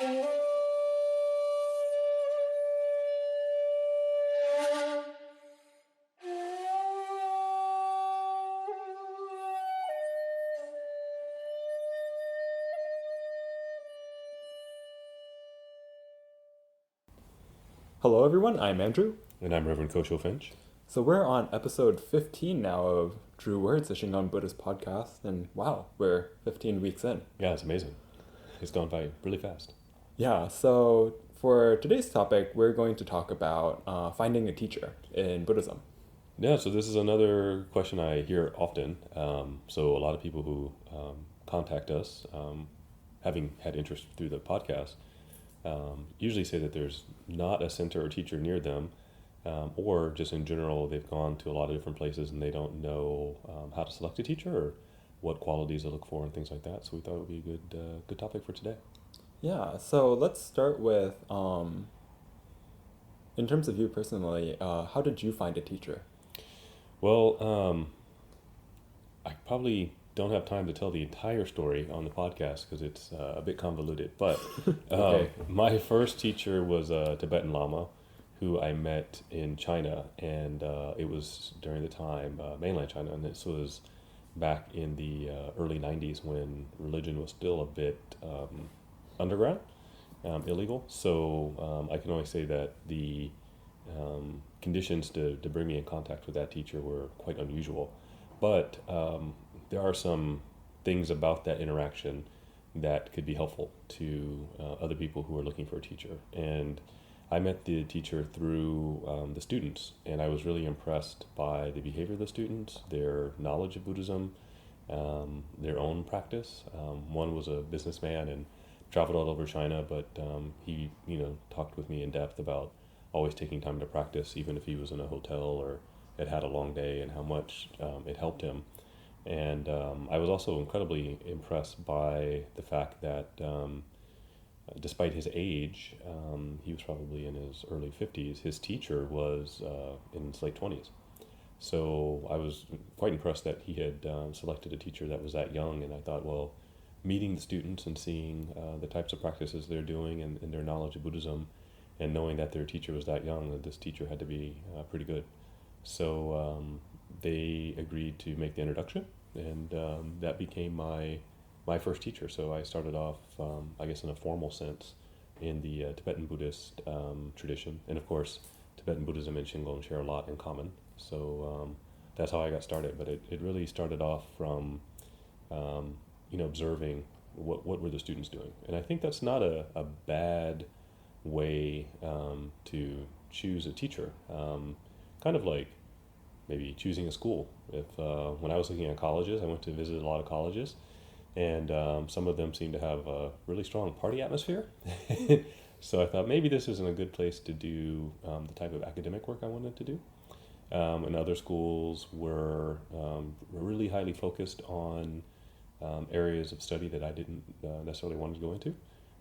Hello, everyone. I'm Andrew. And I'm Reverend Kosho Finch. So we're on episode 15 now of True Words, a Shingon Buddhist podcast, and wow, we're 15 weeks in. Yeah, it's amazing. It's gone by really fast. Yeah, so for today's topic, we're going to talk about finding a teacher in Buddhism. Yeah, so this is another question I hear often. So a lot of people who contact us, having had interest through the podcast, usually say that there's not a center or teacher near them, or just in general, they've gone to a lot of different places and they don't know how to select a teacher or what qualities to look for and things like that. So we thought it would be a good topic for today. Yeah, so let's start with, in terms of you personally, how did you find a teacher? Well, I probably don't have time to tell the entire story on the podcast because it's a bit convoluted. But Okay. my first teacher was a Tibetan Lama who I met in China, and it was during the time, mainland China, and this was back in the early 90s when religion was still a bit underground, illegal. So I can only say that the conditions to bring me in contact with that teacher were quite unusual. But there are some things about that interaction that could be helpful to other people who are looking for a teacher. And I met the teacher through the students, and I was really impressed by the behavior of the students, their knowledge of Buddhism, their own practice. One was a businessman and traveled all over China, but he, talked with me in depth about always taking time to practice, even if he was in a hotel or had a long day, and how much it helped him. And I was also incredibly impressed by the fact that despite his age, he was probably in his early 50s, his teacher was in his late 20s. So I was quite impressed that he had selected a teacher that was that young, and I thought, well, meeting the students and seeing the types of practices they're doing and their knowledge of Buddhism, and knowing that their teacher was that young, that this teacher had to be pretty good. So they agreed to make the introduction, and that became my first teacher. So I started off, I guess in a formal sense, in the Tibetan Buddhist tradition. And of course, Tibetan Buddhism and Shingon share a lot in common. So that's how I got started. But it really started off from, observing what were the students doing. And I think that's not a bad way to choose a teacher. Kind of like maybe choosing a school. If when I was looking at colleges, I went to visit a lot of colleges, and some of them seemed to have a really strong party atmosphere. So I thought maybe this isn't a good place to do the type of academic work I wanted to do. And other schools were really highly focused on areas of study that I didn't necessarily want to go into.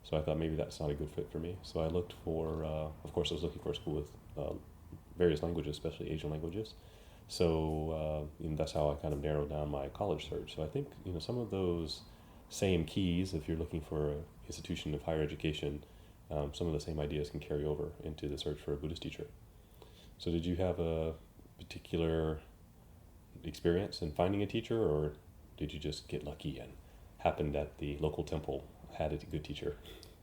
So I thought maybe that's not a good fit for me. So I looked for, of course, I was looking for a school with various languages, especially Asian languages. So that's how I kind of narrowed down my college search. So I think some of those same keys, if you're looking for an institution of higher education, some of the same ideas can carry over into the search for a Buddhist teacher. So did you have a particular experience in finding a teacher, or did you just get lucky and happened that the local temple had a good teacher?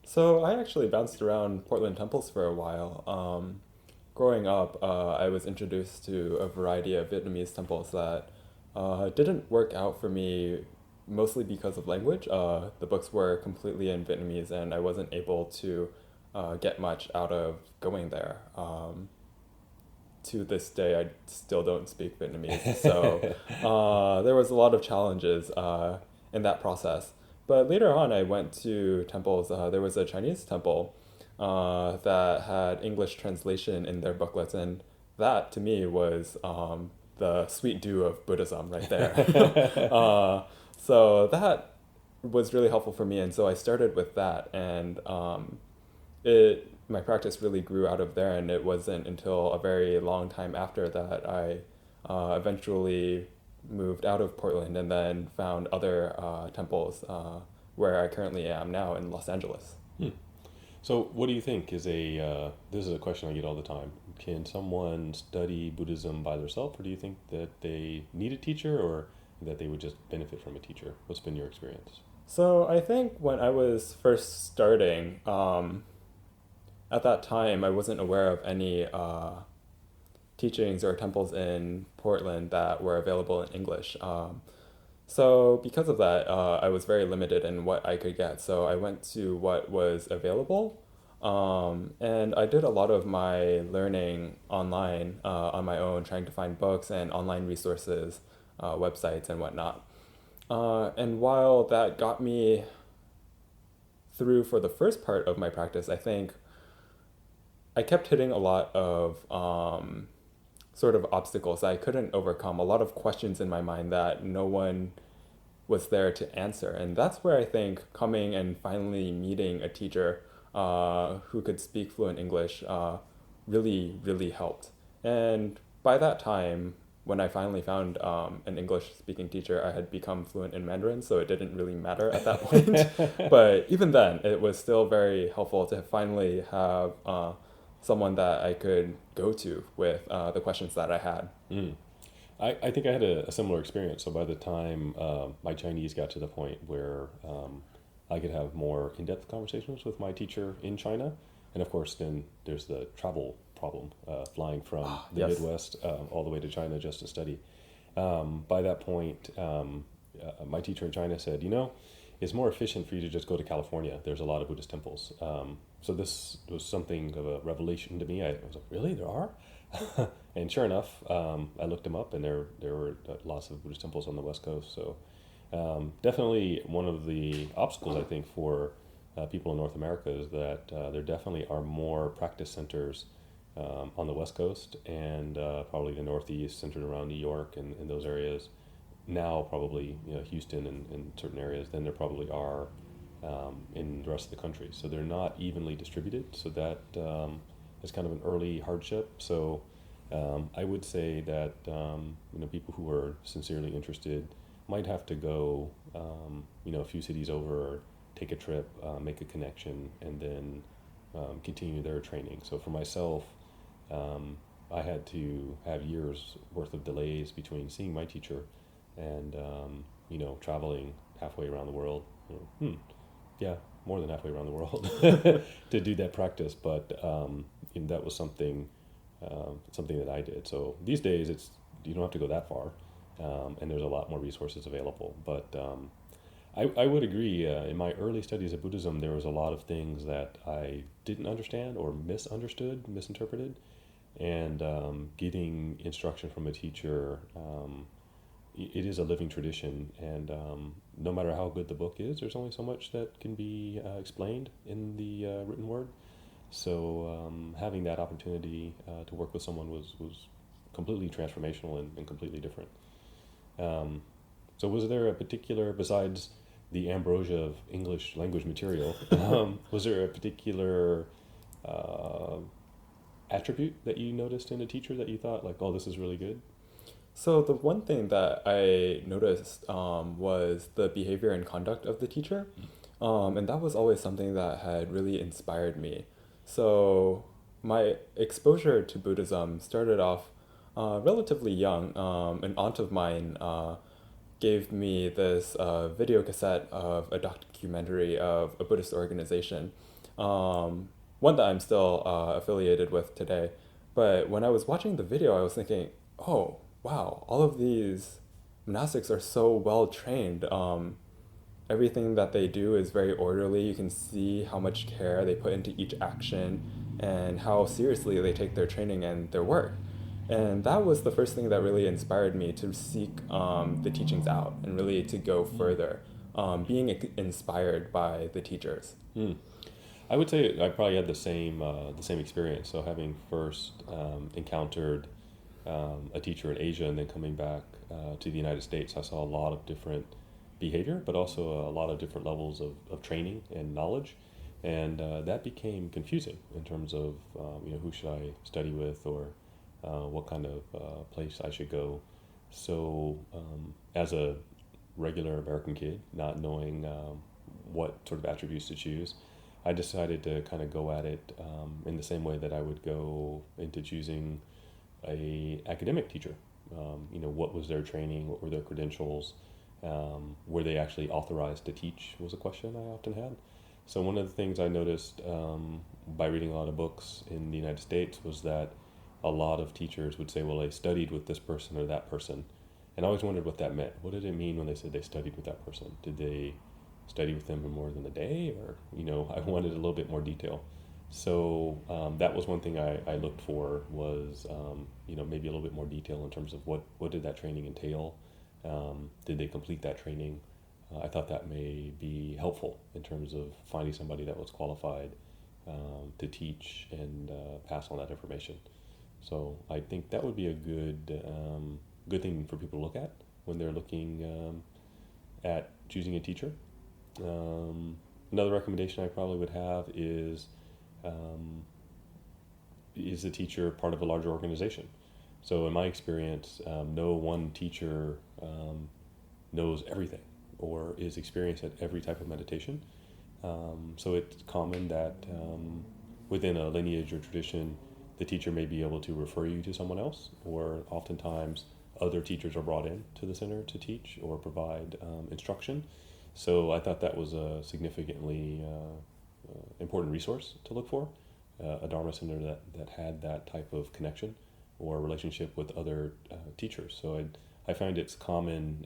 So I actually bounced around Portland temples for a while. Growing up, I was introduced to a variety of Vietnamese temples that didn't work out for me, mostly because of language. The books were completely in Vietnamese, and I wasn't able to get much out of going there. To this day, I still don't speak Vietnamese, so there was a lot of challenges in that process. But later on, I went to temples. There was a Chinese temple that had English translation in their booklets, and that to me was the sweet dew of Buddhism right there. So that was really helpful for me, and so I started with that, and my practice really grew out of there, and it wasn't until a very long time after that I eventually moved out of Portland and then found other temples where I currently am now in Los Angeles. So, what do you think is this is a question I get all the time. Can someone study Buddhism by themselves, or do you think that they need a teacher, or that they would just benefit from a teacher? What's been your experience? So I think when I was first starting, at that time I wasn't aware of any teachings or temples in Portland that were available in English. So because of that, I was very limited in what I could get. So I went to what was available, and I did a lot of my learning online on my own, trying to find books and online resources, websites and whatnot. And while that got me through for the first part of my practice, I think I kept hitting a lot of sort of obstacles that I couldn't overcome, a lot of questions in my mind that no one was there to answer. And that's where I think coming and finally meeting a teacher who could speak fluent English really, really helped. And by that time, when I finally found an English speaking teacher, I had become fluent in Mandarin, so it didn't really matter at that point. But even then, it was still very helpful to finally have someone that I could go to with the questions that I had. Mm. I think I had a similar experience. So by the time my Chinese got to the point where I could have more in-depth conversations with my teacher in China, and of course then there's the travel problem, flying from the Yes. Midwest all the way to China just to study. By that point, my teacher in China said, it's more efficient for you to just go to California. There's a lot of Buddhist temples. So this was something of a revelation to me. I was like, really? There are? And sure enough, I looked them up, and there were lots of Buddhist temples on the West Coast. So definitely one of the obstacles, I think, for people in North America is that there definitely are more practice centers on the West Coast, and probably the Northeast, centered around New York and those areas. Now probably Houston and certain areas than there probably are in the rest of the country. So they're not evenly distributed. So that is kind of an early hardship. So I would say that people who are sincerely interested might have to go a few cities over, take a trip, make a connection, and then continue their training. So for myself, I had to have years worth of delays between seeing my teacher and traveling halfway around the world. Yeah, more than halfway around the world to do that practice. But that was something that I did. So these days, you don't have to go that far, and there's a lot more resources available. But I would agree. In my early studies of Buddhism, there was a lot of things that I didn't understand or misunderstood, misinterpreted, and getting instruction from a teacher. It is a living tradition, and no matter how good the book is, there's only so much that can be explained in the written word. So having that opportunity to work with someone was completely transformational and completely different. So was there a particular, besides the ambrosia of English language material, was there a particular attribute that you noticed in a teacher that you thought like, oh, this is really good? So the one thing that I noticed was the behavior and conduct of the teacher, and that was always something that had really inspired me. So my exposure to Buddhism started off relatively young. An aunt of mine gave me this video cassette of a documentary of a Buddhist organization, one that I'm still affiliated with today. But when I was watching the video, I was thinking, oh, wow, all of these monastics are so well trained. Everything that they do is very orderly. You can see how much care they put into each action and how seriously they take their training and their work. And that was the first thing that really inspired me to seek the teachings out and really to go Mm. further, being inspired by the teachers. Mm. I would say I probably had the same experience. So having first encountered a teacher in Asia and then coming back to the United States, I saw a lot of different behavior, but also a lot of different levels of training and knowledge, and that became confusing in terms of who should I study with, or what kind of place I should go. So as a regular American kid, not knowing what sort of attributes to choose, I decided to kind of go at it in the same way that I would go into choosing a academic teacher. What was their training? What were their credentials? Were they actually authorized to teach? Was a question I often had. So one of the things I noticed by reading a lot of books in the United States was that a lot of teachers would say, "Well, they studied with this person or that person," and I always wondered what that meant. What did it mean when they said they studied with that person? Did they study with them for more than a day, or I wanted a little bit more detail. So that was one thing I looked for was maybe a little bit more detail in terms of what did that training entail. Did they complete that training? I thought that may be helpful in terms of finding somebody that was qualified to teach and pass on that information. So I think that would be a good thing for people to look at when they're looking at choosing a teacher. Another recommendation I probably would have um, is the teacher part of a larger organization? So in my experience, no one teacher knows everything or is experienced at every type of meditation. So it's common that within a lineage or tradition, the teacher may be able to refer you to someone else, or oftentimes other teachers are brought in to the center to teach or provide instruction. So I thought that was a significantly important resource to look for, a Dharma center that had that type of connection or relationship with other teachers. So I find it's common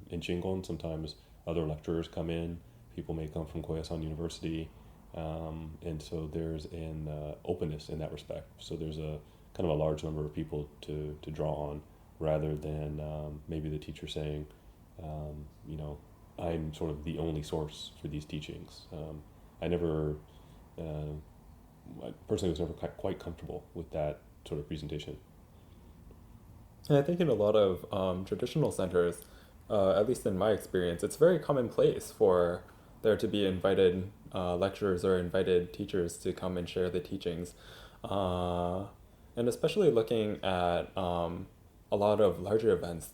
in Shingon. Sometimes other lecturers come in. People may come from Koyasan University. And so there's an openness in that respect. So there's a kind of a large number of people to draw on rather than maybe the teacher saying, I'm sort of the only source for these teachings. I never, I personally was never quite comfortable with that sort of presentation. And I think in a lot of traditional centers, at least in my experience, it's very commonplace for there to be invited lecturers or invited teachers to come and share the teachings. Uh, and especially looking at a lot of larger events,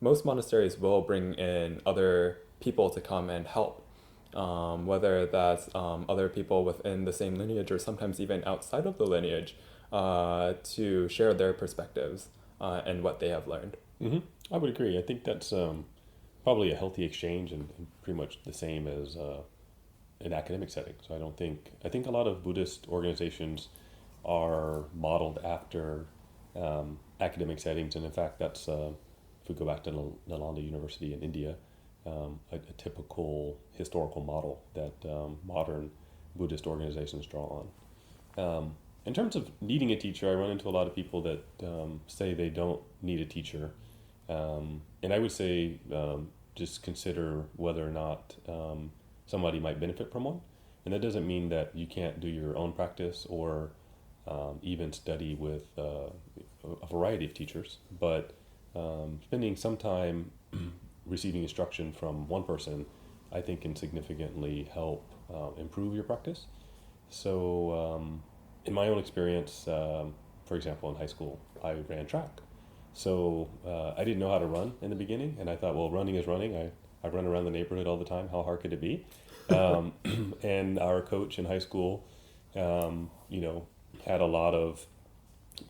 most monasteries will bring in other people to come and help, whether that's other people within the same lineage or sometimes even outside of the lineage, to share their perspectives and what they have learned. hmm I would agree. I think that's probably a healthy exchange and pretty much the same as an academic setting. So I think a lot of Buddhist organizations are modeled after academic settings, and in fact, that's if we go back to Nalanda University in India, a typical historical model that modern Buddhist organizations draw on. In terms of needing a teacher, I run into a lot of people that say they don't need a teacher, and I would say just consider whether or not somebody might benefit from one. And that doesn't mean that you can't do your own practice or even study with a variety of teachers, but spending some time receiving instruction from one person, I think, can significantly help improve your practice. So, in my own experience, for example, in high school, I ran track. So I didn't know how to run in the beginning, and I thought, well, running is running. I run around the neighborhood all the time. How hard could it be? Um, and our coach in high school, um, you know, had a lot of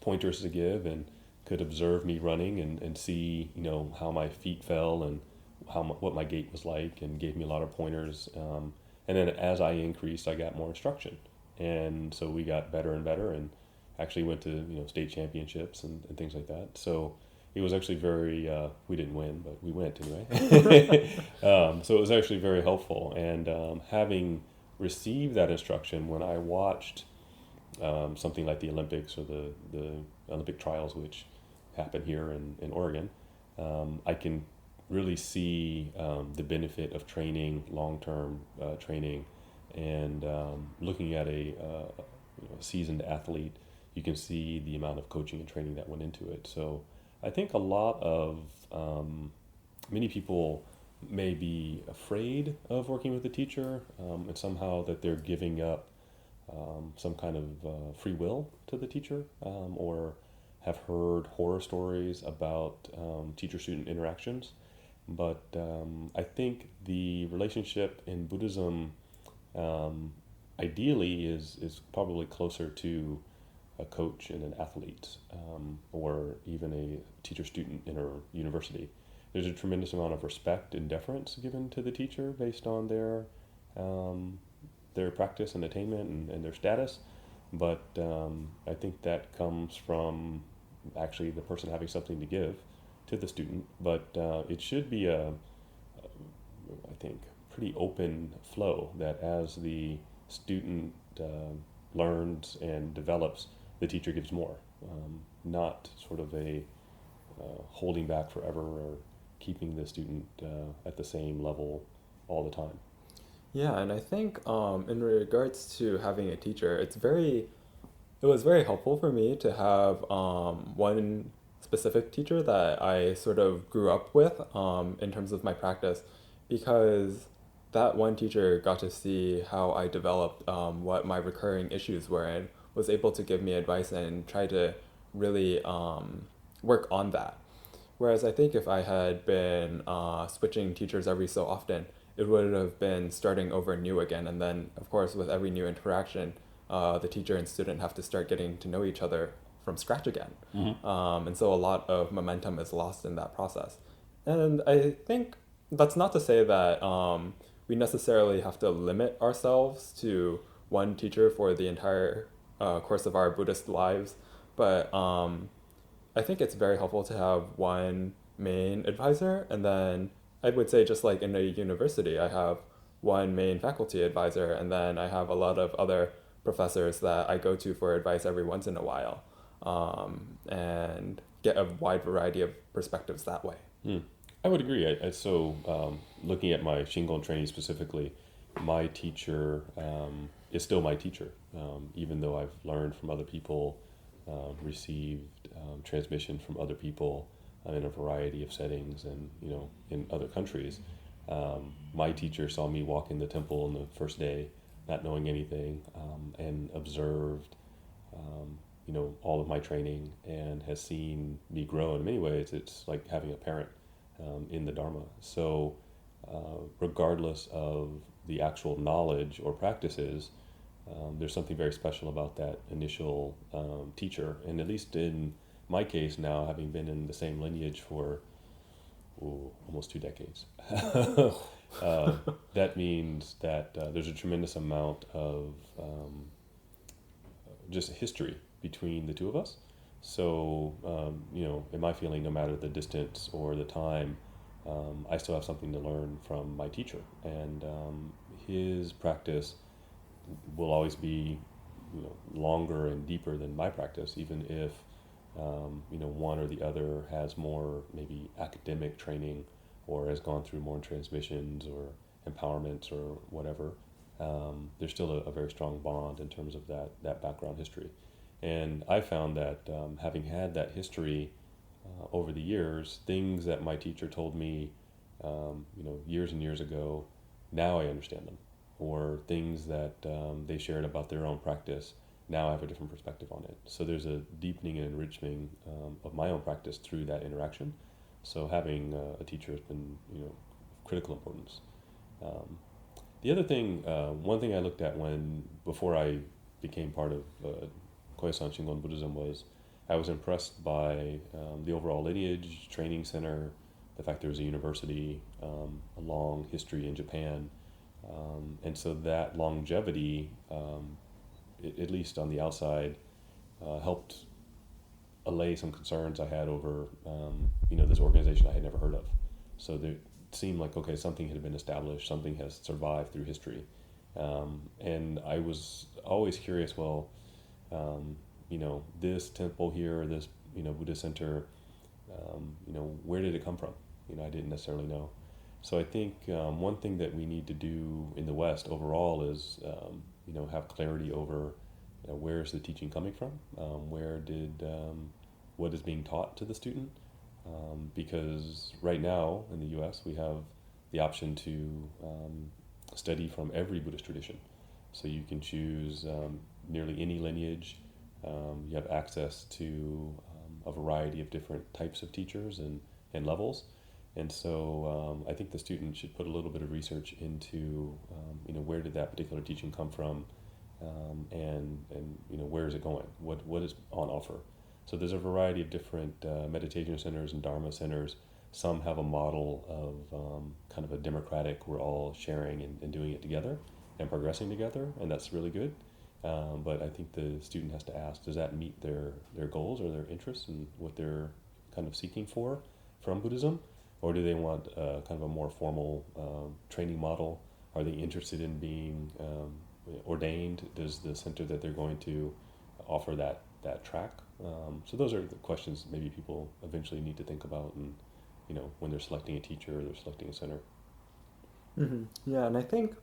pointers to give and could observe me running and see, how my feet fell and what my gait was like, and gave me a lot of pointers. And then as I increased, I got more instruction, and so we got better and better, and actually went to state championships and things like that. So it was actually very we didn't win, but we went anyway. So it was actually very helpful, and having received that instruction when I watched something like the Olympics or the Olympic trials, which happen here in Oregon, I can really see the benefit of training, long-term training, and looking at a seasoned athlete. You can see the amount of coaching and training that went into it. So I think a lot of many people may be afraid of working with a teacher, and somehow that they're giving up some kind of free will to the teacher, or have heard horror stories about teacher-student interactions. But I think the relationship in Buddhism, um, ideally is probably closer to a coach and an athlete, or even a teacher student in a university. There's a tremendous amount of respect and deference given to the teacher based on um, their practice and attainment and their status. But I think that comes from actually the person having something to give to the student. But it should be I think, pretty open flow that as the student learns and develops, the teacher gives more, not sort of a holding back forever or keeping the student at the same level all the time. Yeah, and I think in regards to having a teacher, it was very helpful for me to have one specific teacher that I sort of grew up with in terms of my practice, because that one teacher got to see how I developed what my recurring issues were and was able to give me advice and try to really work on that. Whereas I think if I had been switching teachers every so often, it would have been starting over new again. And then, of course, with every new interaction, the teacher and student have to start getting to know each other from scratch again. Mm-hmm. And so a lot of momentum is lost in that process. And I think that's not to say that we necessarily have to limit ourselves to one teacher for the entire course of our Buddhist lives, but I think it's very helpful to have one main advisor, and then I would say just like in a university, I have one main faculty advisor, and then I have a lot of other professors that I go to for advice every once in a while, and get a wide variety of perspectives that way. Hmm. I would agree. Looking at my Shingon training specifically, my teacher is still my teacher, even though I've learned from other people, received transmission from other people in a variety of settings and in other countries. My teacher saw me walk in the temple on the first day, not knowing anything, and observed all of my training and has seen me grow. In many ways, it's like having a parent in the Dharma. So, regardless of the actual knowledge or practices, there's something very special about that initial teacher. And at least in my case now, having been in the same lineage for almost 2 decades, that means that there's a tremendous amount of just history between the two of us. So, in my feeling, no matter the distance or the time, I still have something to learn from my teacher. And his practice will always be, longer and deeper than my practice, even if, one or the other has more maybe academic training or has gone through more transmissions or empowerments or whatever. There's still a very strong bond in terms of that background history. And I found that having had that history over the years, things that my teacher told me, years and years ago, now I understand them. Or things that they shared about their own practice, now I have a different perspective on it. So there's a deepening and enriching of my own practice through that interaction. So having a teacher has been, critical importance. Um, the other thing, one thing I looked at before I became part of Koyasan Shingon Buddhism was I was impressed by the overall lineage, training center, the fact there was a university, a long history in Japan, and so that longevity, at least on the outside, helped allay some concerns I had over, this organization I had never heard of. So there seemed like, okay, something had been established, something has survived through history. And I was always curious, well, this temple here, this, Buddhist center, where did it come from? I didn't necessarily know. So I think one thing that we need to do in the West overall is, have clarity over where is the teaching coming from? What is being taught to the student? Because right now in the U.S. we have the option to study from every Buddhist tradition. So you can choose nearly any lineage. You have access to a variety of different types of teachers and levels. And so I think the student should put a little bit of research into, where did that particular teaching come from? and where is it going? What is on offer? So there's a variety of different meditation centers and Dharma centers. Some have a model of kind of a democratic, we're all sharing and doing it together and progressing together, and that's really good. But I think the student has to ask, does that meet their goals or their interests and what they're kind of seeking for from Buddhism? Or do they want kind of a more formal training model? Are they interested in being ordained? Does the center that they're going to offer that track? So those are the questions maybe people eventually need to think about, and when they're selecting a teacher or they're selecting a center. Yeah, and I think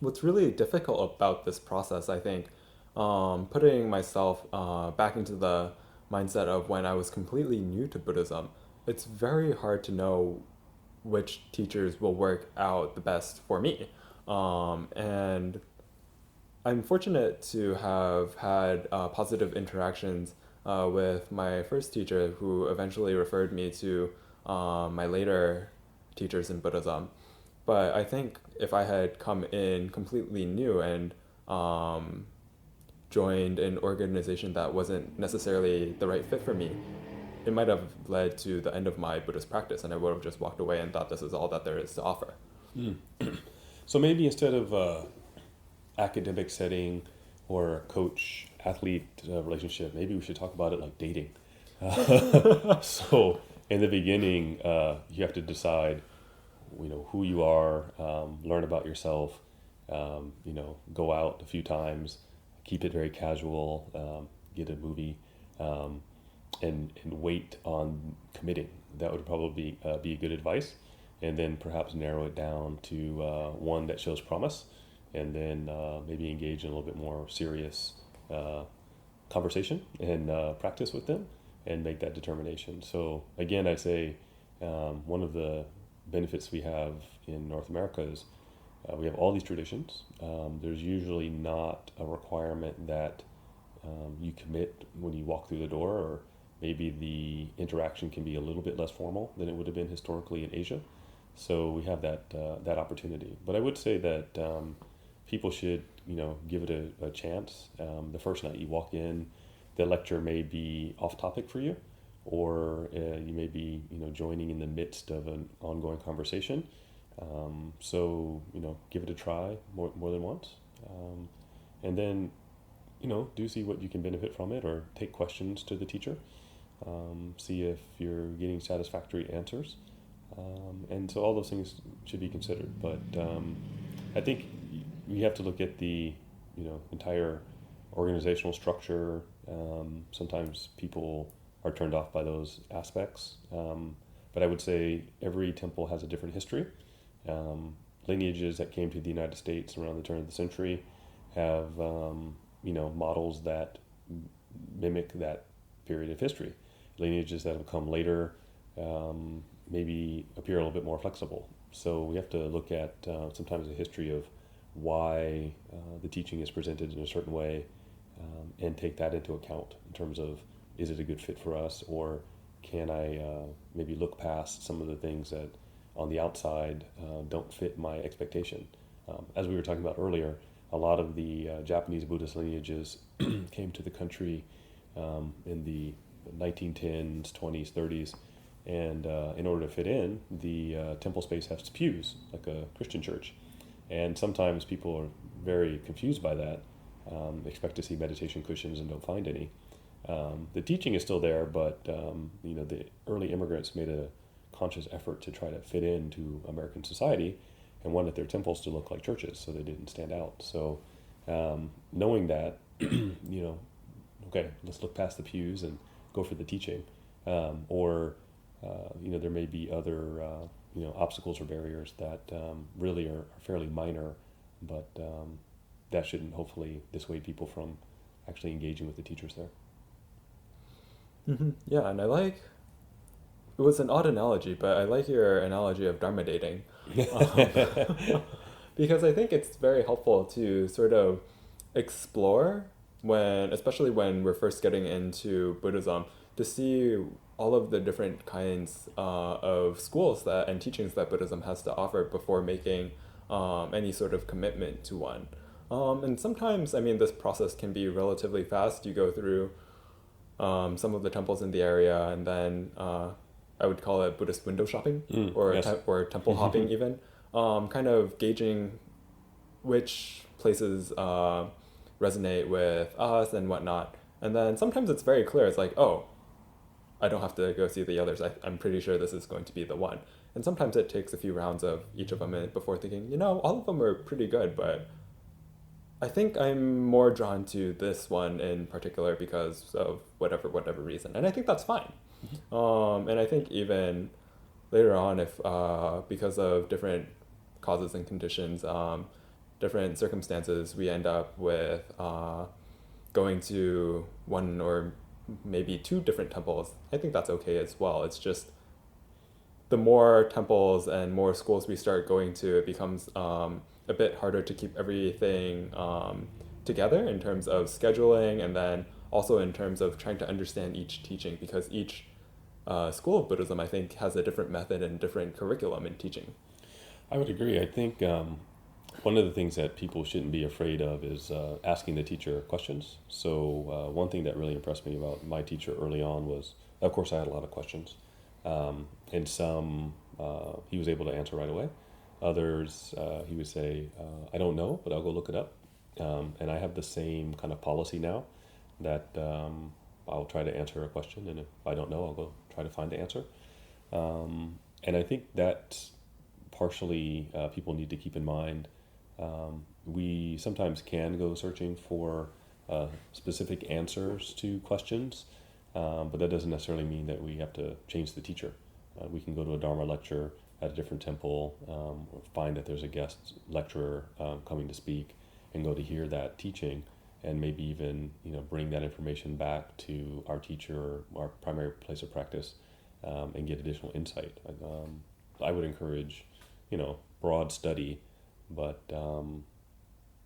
what's really difficult about this process, I think, putting myself back into the mindset of when I was completely new to Buddhism, it's very hard to know which teachers will work out the best for me. And I'm fortunate to have had positive interactions with my first teacher, who eventually referred me to my later teachers in Buddhism. But I think if I had come in completely new and joined an organization that wasn't necessarily the right fit for me, it might have led to the end of my Buddhist practice, and I would have just walked away and thought this is all that there is to offer. Mm. So maybe instead of academic setting or coach athlete relationship, maybe we should talk about it like dating. So in the beginning, you have to decide, who you are, learn about yourself, go out a few times, keep it very casual, get a movie, and wait on committing. That would probably be a good advice. And then perhaps narrow it down to one that shows promise, and then maybe engage in a little bit more serious conversation and practice with them and make that determination. So again, I'd say one of the benefits we have in North America is we have all these traditions. There's usually not a requirement that you commit when you walk through the door, or maybe the interaction can be a little bit less formal than it would have been historically in Asia. So we have that opportunity. But I would say that people should give it a chance. The first night you walk in, the lecture may be off topic for you, or you may be joining in the midst of an ongoing conversation. So give it a try more than once, and then do see what you can benefit from it, or take questions to the teacher. See if you're getting satisfactory answers. And so all those things should be considered. But I think we have to look at the entire organizational structure. Sometimes people are turned off by those aspects. But I would say every temple has a different history. Lineages that came to the United States around the turn of the century have models that mimic that period of history. Lineages that have come later maybe appear a little bit more flexible. So we have to look at sometimes the history of why the teaching is presented in a certain way, and take that into account in terms of, is it a good fit for us, or can I maybe look past some of the things that on the outside don't fit my expectation. As we were talking about earlier, a lot of the Japanese Buddhist lineages came to the country in the 1910s, 20s, 30s, and in order to fit in, the temple space has pews, like a Christian church. And sometimes people are very confused by that, expect to see meditation cushions and don't find any. The teaching is still there, but the early immigrants made a conscious effort to try to fit into American society and wanted their temples to look like churches so they didn't stand out. So knowing that, okay, let's look past the pews and go for the teaching. Or there may be other obstacles or barriers that really are fairly minor, but that shouldn't hopefully dissuade people from actually engaging with the teachers there. Yeah, and it was an odd analogy, but I like your analogy of Dharma dating. Because I think it's very helpful to sort of explore especially when we're first getting into Buddhism, to see all of the different kinds of schools and teachings that Buddhism has to offer before making any sort of commitment to one. And sometimes, I mean, this process can be relatively fast. You go through some of the temples in the area, and then I would call it Buddhist window shopping or Yes. or temple hopping even, kind of gauging which places resonate with us and whatnot. And then sometimes it's very clear. It's like, oh, I don't have to go see the others. I'm pretty sure this is going to be the one. And sometimes it takes a few rounds of each of them before thinking, all of them are pretty good, but I think I'm more drawn to this one in particular because of whatever reason, and I think that's fine. And I think even later on, if because of different causes and conditions, different circumstances, we end up with going to one or maybe two different temples, I think that's okay as well. It's just the more temples and more schools we start going to, it becomes a bit harder to keep everything together in terms of scheduling, and then also in terms of trying to understand each teaching, because each school of Buddhism, I think, has a different method and different curriculum in teaching. I would agree. I think one of the things that people shouldn't be afraid of is asking the teacher questions. So one thing that really impressed me about my teacher early on was, of course, I had a lot of questions, and some he was able to answer right away. Others, he would say, I don't know, but I'll go look it up. And I have the same kind of policy now that I'll try to answer a question, and if I don't know, I'll go try to find the answer. And I think that partially people need to keep in mind. We sometimes can go searching for specific answers to questions, but that doesn't necessarily mean that we have to change the teacher. We can go to a Dharma lecture at a different temple, or find that there's a guest lecturer coming to speak, and go to hear that teaching, and maybe even bring that information back to our teacher, our primary place of practice, and get additional insight. I would encourage broad study, but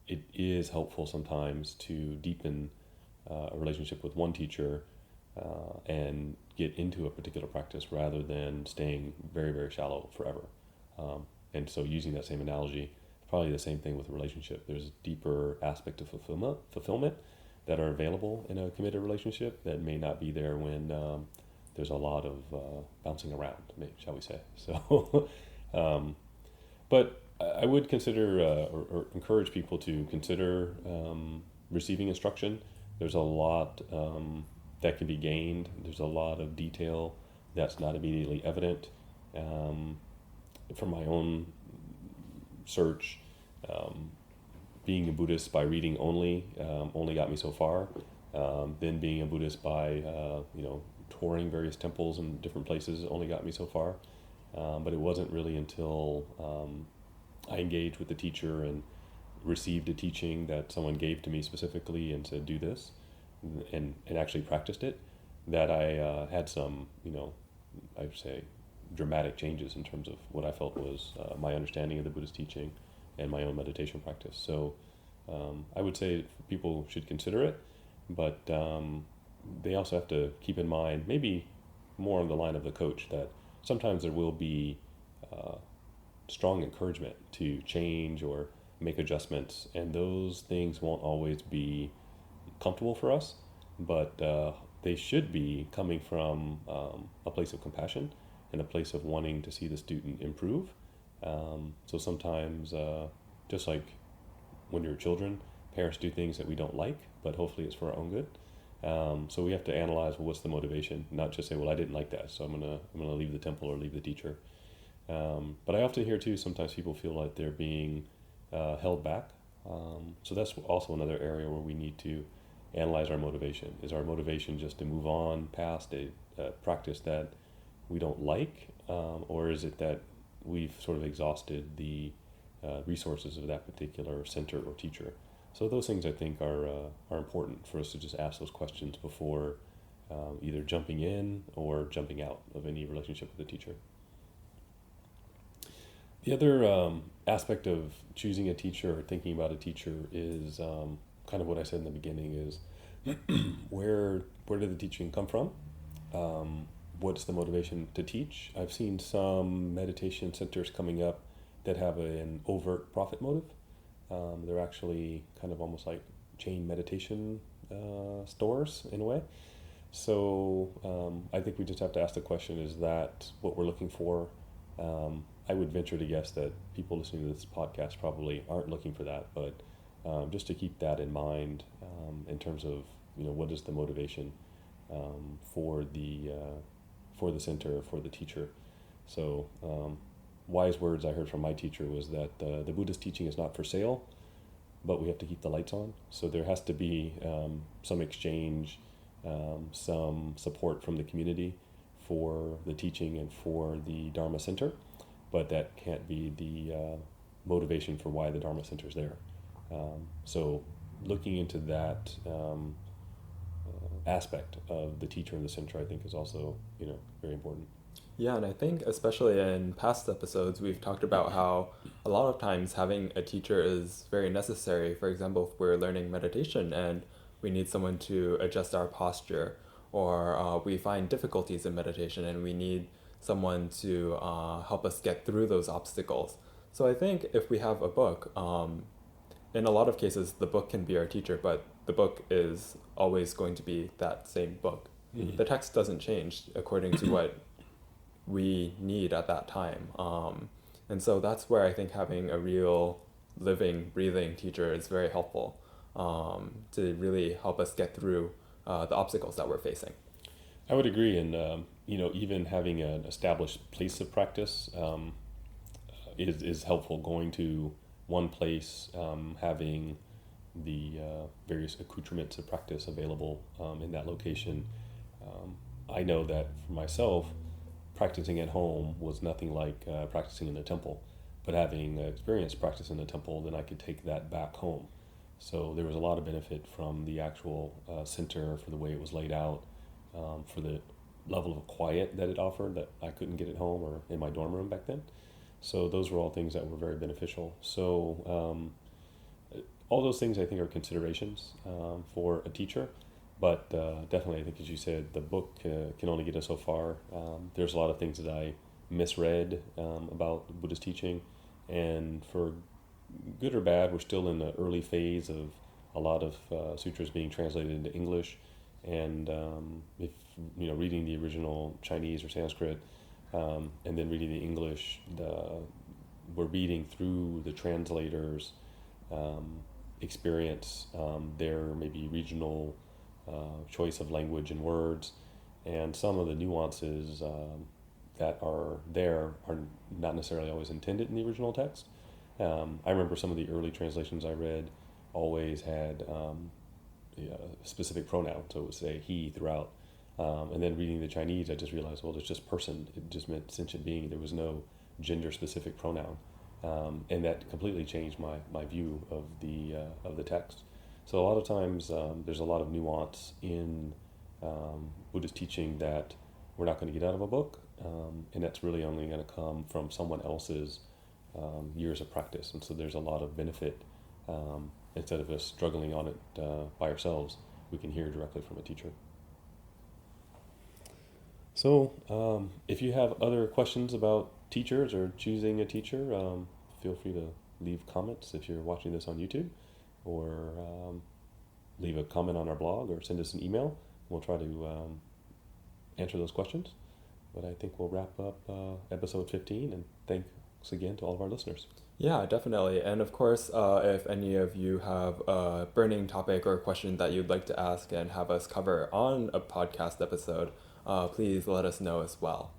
it is helpful sometimes to deepen a relationship with one teacher and get into a particular practice rather than staying very, very shallow forever. And so using that same analogy, probably the same thing with a relationship. There's a deeper aspect of fulfillment that are available in a committed relationship that may not be there when there's a lot of bouncing around, shall we say. So, but I would consider or encourage people to consider receiving instruction. There's a lot that can be gained. There's a lot of detail that's not immediately evident. From my own search, being a Buddhist by reading only got me so far. Then being a Buddhist by touring various temples in different places only got me so far. But it wasn't really until I engaged with the teacher and received a teaching that someone gave to me specifically and said, do this, and actually practiced it, that I had some, I would say, dramatic changes in terms of what I felt was my understanding of the Buddhist teaching and my own meditation practice. So I would say people should consider it, but they also have to keep in mind, maybe more on the line of the coach, that sometimes there will be strong encouragement to change or make adjustments, and those things won't always be comfortable for us, but they should be coming from a place of compassion and a place of wanting to see the student improve. So sometimes, just like when you're children, parents do things that we don't like, but hopefully it's for our own good. So we have to analyze, well, what's the motivation, not just say, well, I didn't like that, so I'm gonna leave the temple or leave the teacher. But I often hear too, sometimes people feel like they're being held back. So that's also another area where we need to analyze our motivation. Is our motivation just to move on past a practice that we don't like, or is it that we've sort of exhausted the resources of that particular center or teacher? So those things I think are important for us to just ask those questions before either jumping in or jumping out of any relationship with the teacher. The other aspect of choosing a teacher or thinking about a teacher is kind of what I said in the beginning, is where did the teaching come from? What's the motivation to teach? I've seen some meditation centers coming up that have an overt profit motive. They're actually kind of almost like chain meditation stores in a way. So I think we just have to ask the question: is that what we're looking for? I would venture to guess that people listening to this podcast probably aren't looking for that, but just to keep that in mind in terms of what is the motivation for the center, for the teacher. So wise words I heard from my teacher was that the Buddhist teaching is not for sale, but we have to keep the lights on. So there has to be some exchange, some support from the community for the teaching and for the Dharma Center, but that can't be the motivation for why the Dharma Center is there. So looking into that aspect of the teacher in the center, I think, is also very important. Yeah, and I think especially in past episodes, we've talked about how a lot of times having a teacher is very necessary. For example, if we're learning meditation and we need someone to adjust our posture, or we find difficulties in meditation and we need someone to help us get through those obstacles. So I think if we have a book, in a lot of cases, the book can be our teacher, but the book is always going to be that same book. Mm-hmm. The text doesn't change according to what we need at that time. And so that's where I think having a real living, breathing teacher is very helpful to really help us get through the obstacles that we're facing. I would agree, and even having an established place of practice is helpful. Going to one place, having the various accoutrements of practice available in that location. I know that for myself, practicing at home was nothing like practicing in a temple, but having experienced practice in a temple, then I could take that back home. So there was a lot of benefit from the actual center, for the way it was laid out, for the level of quiet that it offered that I couldn't get at home or in my dorm room back then. So those were all things that were very beneficial. So all those things I think are considerations for a teacher. But definitely, I think, as you said, the book can only get us so far. There's a lot of things that I misread about Buddhist teaching, and for good or bad, we're still in the early phase of a lot of sutras being translated into English. And if reading the original Chinese or Sanskrit, and then reading the English, we're reading through the translators' experience, their maybe regional choice of language and words, and some of the nuances that are there are not necessarily always intended in the original text. I remember some of the early translations I read always had specific pronoun, so it would say he throughout. And then reading the Chinese, I just realized, well, there's just person. It just meant sentient being. There was no gender-specific pronoun, and that completely changed my view of the text. So a lot of times there's a lot of nuance in Buddhist teaching that we're not going to get out of a book, and that's really only going to come from someone else's years of practice. And so there's a lot of benefit. Instead of us struggling on it by ourselves, we can hear directly from a teacher. So if you have other questions about teachers or choosing a teacher, feel free to leave comments if you're watching this on YouTube, or leave a comment on our blog, or send us an email. We'll try to answer those questions. But I think we'll wrap up episode 15, and thanks again to all of our listeners. Yeah, definitely. And of course, if any of you have a burning topic or question that you'd like to ask and have us cover on a podcast episode, please let us know as well.